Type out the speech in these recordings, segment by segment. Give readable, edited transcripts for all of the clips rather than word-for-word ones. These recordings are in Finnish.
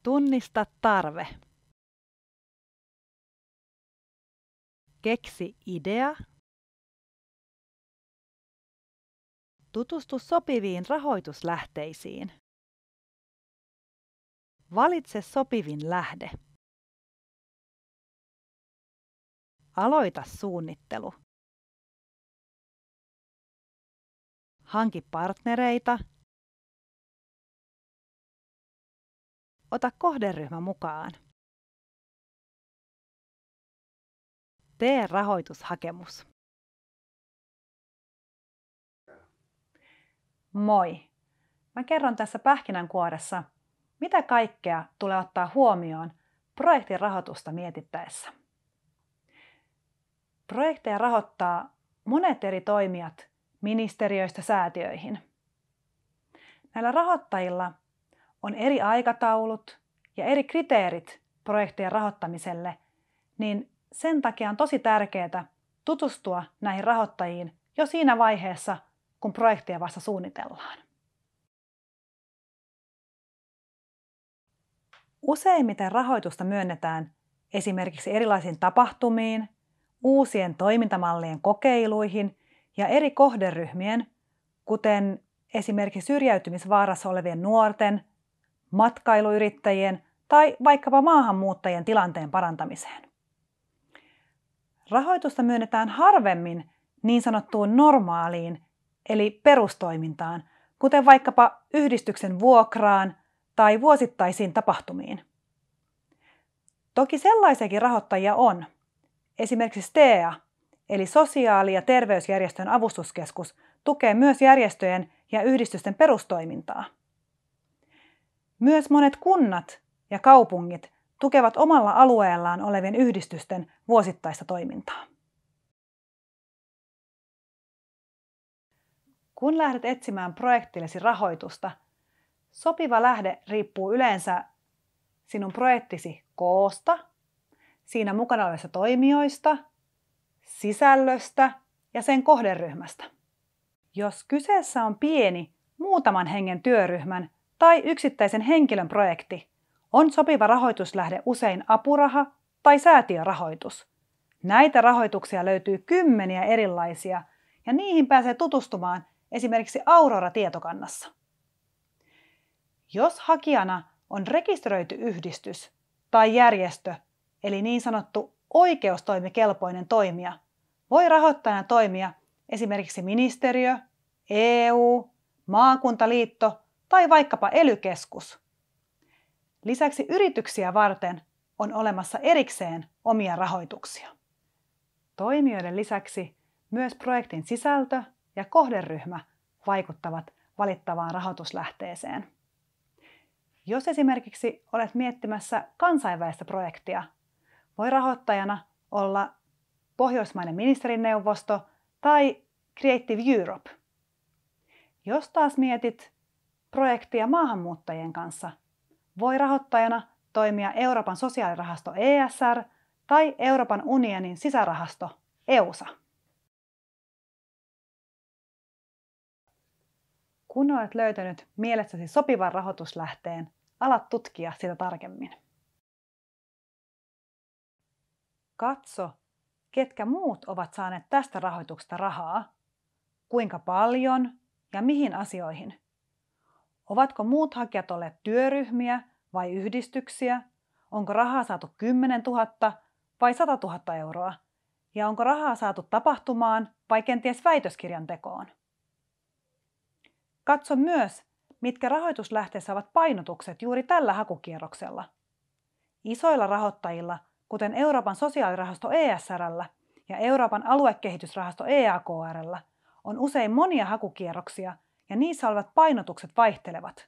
Tunnista tarve. Keksi idea. Tutustu sopiviin rahoituslähteisiin. Valitse sopivin lähde. Aloita suunnittelu. Hanki partnereita. Ota kohderyhmä mukaan. Tee rahoitushakemus. Moi! Mä kerron tässä pähkinänkuoressa, mitä kaikkea tulee ottaa huomioon projektin rahoitusta mietittäessä. Projekteja rahoittaa monet eri toimijat ministeriöistä säätiöihin. Näillä rahoittajilla on eri aikataulut ja eri kriteerit projektien rahoittamiselle, niin sen takia on tosi tärkeää tutustua näihin rahoittajiin jo siinä vaiheessa, kun projektia vasta suunnitellaan. Useimmiten rahoitusta myönnetään esimerkiksi erilaisiin tapahtumiin, uusien toimintamallien kokeiluihin ja eri kohderyhmien, kuten esimerkiksi syrjäytymisvaarassa olevien nuorten, matkailuyrittäjien tai vaikkapa maahanmuuttajien tilanteen parantamiseen. Rahoitusta myönnetään harvemmin niin sanottuun normaaliin eli perustoimintaan, kuten vaikkapa yhdistyksen vuokraan tai vuosittaisiin tapahtumiin. Toki sellaisiakin rahoittajia on. Esimerkiksi STEA, eli Sosiaali- ja terveysjärjestön avustuskeskus, tukee myös järjestöjen ja yhdistysten perustoimintaa. Myös monet kunnat ja kaupungit tukevat omalla alueellaan olevien yhdistysten vuosittaista toimintaa. Kun lähdet etsimään projektillesi rahoitusta, sopiva lähde riippuu yleensä sinun projektisi koosta, siinä mukana olevista toimijoista, sisällöstä ja sen kohderyhmästä. Jos kyseessä on pieni, muutaman hengen työryhmän tai yksittäisen henkilön projekti, on sopiva rahoituslähde usein apuraha tai säätiörahoitus. Näitä rahoituksia löytyy kymmeniä erilaisia ja niihin pääsee tutustumaan esimerkiksi Aurora-tietokannassa. Jos hakijana on rekisteröity yhdistys tai järjestö, eli niin sanottu oikeustoimikelpoinen toimija, voi rahoittajana toimia esimerkiksi ministeriö, EU, maakuntaliitto tai vaikkapa ELY-keskus. Lisäksi yrityksiä varten on olemassa erikseen omia rahoituksia. Toimijoiden lisäksi myös projektin sisältö ja kohderyhmä vaikuttavat valittavaan rahoituslähteeseen. Jos esimerkiksi olet miettimässä kansainvälistä projektia, voi rahoittajana olla Pohjoismainen ministerineuvosto tai Creative Europe. Jos taas mietit projektia maahanmuuttajien kanssa, voi rahoittajana toimia Euroopan sosiaalirahasto ESR tai Euroopan unionin sisärahasto EUSA. Kun olet löytänyt mielestäsi sopivan rahoituslähteen, alat tutkia sitä tarkemmin. Katso, ketkä muut ovat saaneet tästä rahoituksesta rahaa, kuinka paljon ja mihin asioihin. Ovatko muut hakijat olleet työryhmiä vai yhdistyksiä? Onko rahaa saatu 10 000 vai 100 000 euroa? Ja onko rahaa saatu tapahtumaan vai kenties väitöskirjan tekoon? Katso myös, mitkä rahoituslähteessä ovat painotukset juuri tällä hakukierroksella. Isoilla rahoittajilla, kuten Euroopan sosiaalirahasto ESR:llä ja Euroopan aluekehitysrahasto EAKR:llä, on usein monia hakukierroksia ja niissä olevat painotukset vaihtelevat.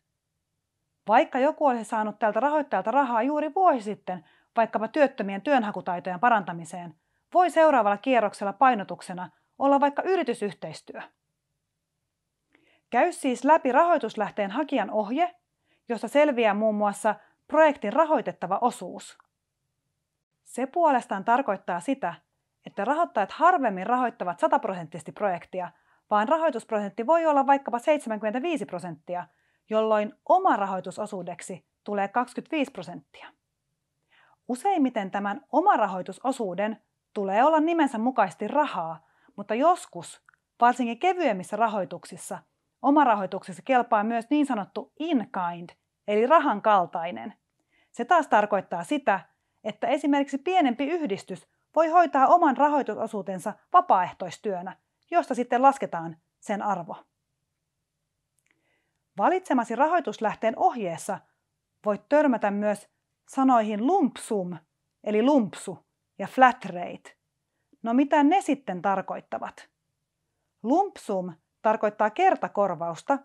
Vaikka joku olisi saanut tältä rahoittajalta rahaa juuri vuosi sitten vaikkapa työttömien työnhakutaitojen parantamiseen, voi seuraavalla kierroksella painotuksena olla vaikka yritysyhteistyö. Käy siis läpi rahoituslähteen hakijan ohje, josta selviää muun muassa projektin rahoitettava osuus. Se puolestaan tarkoittaa sitä, että rahoittajat harvemmin rahoittavat 100% projektia, vaan rahoitusprosentti voi olla vaikkapa 75%, jolloin oma rahoitusosuudeksi tulee 25%. Useimmiten tämän omarahoitusosuuden tulee olla nimensä mukaisesti rahaa, mutta joskus, varsinkin kevyemmissä rahoituksissa, omarahoituksessa kelpaa myös niin sanottu in-kind, eli rahan kaltainen. Se taas tarkoittaa sitä, että esimerkiksi pienempi yhdistys voi hoitaa oman rahoitusosuutensa vapaaehtoistyönä, josta sitten lasketaan sen arvo. Valitsemasi rahoituslähteen ohjeessa voit törmätä myös sanoihin lump sum, eli lumpsu, ja flat rate. No mitä ne sitten tarkoittavat? Lump sum tarkoittaa kertakorvausta,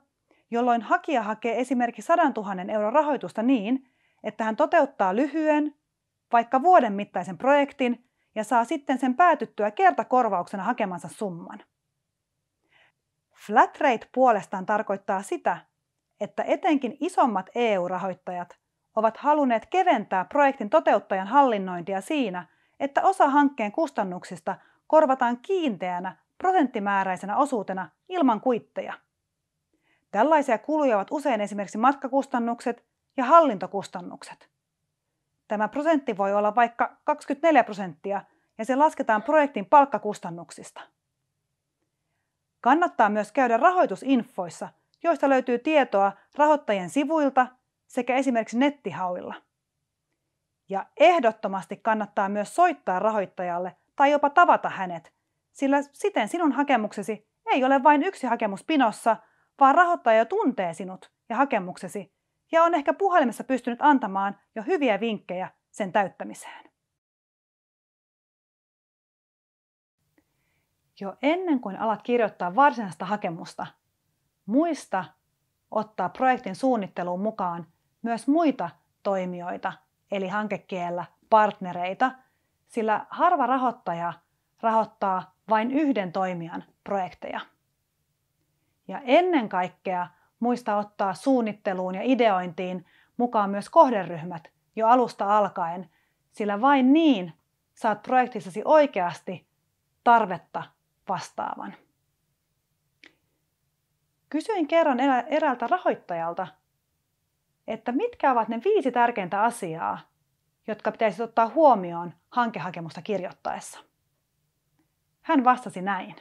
jolloin hakija hakee esimerkiksi 100 000 euron rahoitusta niin, että hän toteuttaa lyhyen, vaikka vuoden mittaisen projektin ja saa sitten sen päätyttyä kertakorvauksena hakemansa summan. Flat rate puolestaan tarkoittaa sitä, että etenkin isommat EU-rahoittajat ovat halunneet keventää projektin toteuttajan hallinnointia siinä, että osa hankkeen kustannuksista korvataan kiinteänä prosenttimääräisenä osuutena ilman kuitteja. Tällaisia kuluja ovat usein esimerkiksi matkakustannukset ja hallintokustannukset. Tämä prosentti voi olla vaikka 24% ja se lasketaan projektin palkkakustannuksista. Kannattaa myös käydä rahoitusinfoissa, joista löytyy tietoa rahoittajien sivuilta sekä esimerkiksi nettihauilla. Ja ehdottomasti kannattaa myös soittaa rahoittajalle tai jopa tavata hänet, sillä siten sinun hakemuksesi ei ole vain yksi hakemus pinossa, vaan rahoittaja tuntee sinut ja hakemuksesi ja on ehkä puhelimessa pystynyt antamaan jo hyviä vinkkejä sen täyttämiseen. Jo ennen kuin alat kirjoittaa varsinaista hakemusta, muista ottaa projektin suunnitteluun mukaan myös muita toimijoita, eli hankekielellä partnereita, sillä harva rahoittaja rahoittaa vain yhden toimijan projekteja. Ja ennen kaikkea muista ottaa suunnitteluun ja ideointiin mukaan myös kohderyhmät jo alusta alkaen, sillä vain niin saat projektissasi oikeasti tarvetta vastaavan. Kysyin kerran eräältä rahoittajalta, että mitkä ovat ne 5 tärkeintä asiaa, jotka pitäisi ottaa huomioon hankehakemusta kirjoittaessa. Hän vastasi näin.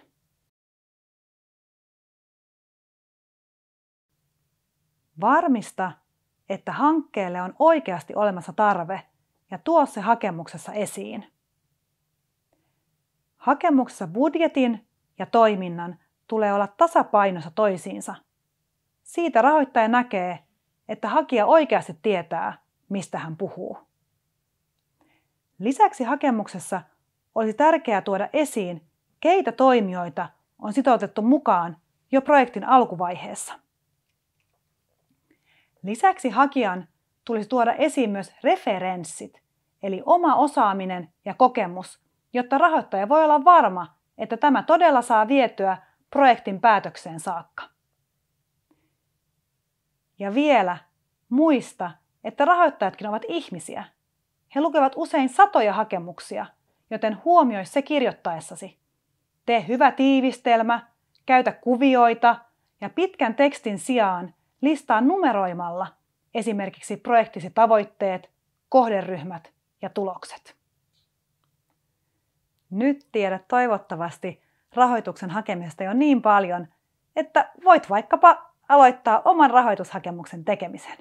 Varmista, että hankkeelle on oikeasti olemassa tarve ja tuo se hakemuksessa esiin. Hakemuksessa budjetin ja toiminnan tulee olla tasapainossa toisiinsa. Siitä rahoittaja näkee, että hakija oikeasti tietää, mistä hän puhuu. Lisäksi hakemuksessa olisi tärkeää tuoda esiin, keitä toimijoita on sitoutettu mukaan jo projektin alkuvaiheessa. Lisäksi hakijan tulisi tuoda esiin myös referenssit, eli oma osaaminen ja kokemus, jotta rahoittaja voi olla varma, että tämä todella saa vietyä projektin päätökseen saakka. Ja vielä muista, että rahoittajatkin ovat ihmisiä. He lukevat usein satoja hakemuksia, joten huomioi se kirjoittaessasi. Tee hyvä tiivistelmä, käytä kuvioita ja pitkän tekstin sijaan listaa numeroimalla esimerkiksi projektisi tavoitteet, kohderyhmät ja tulokset. Nyt tiedät toivottavasti rahoituksen hakemisesta jo niin paljon, että voit vaikkapa aloittaa oman rahoitushakemuksen tekemisen.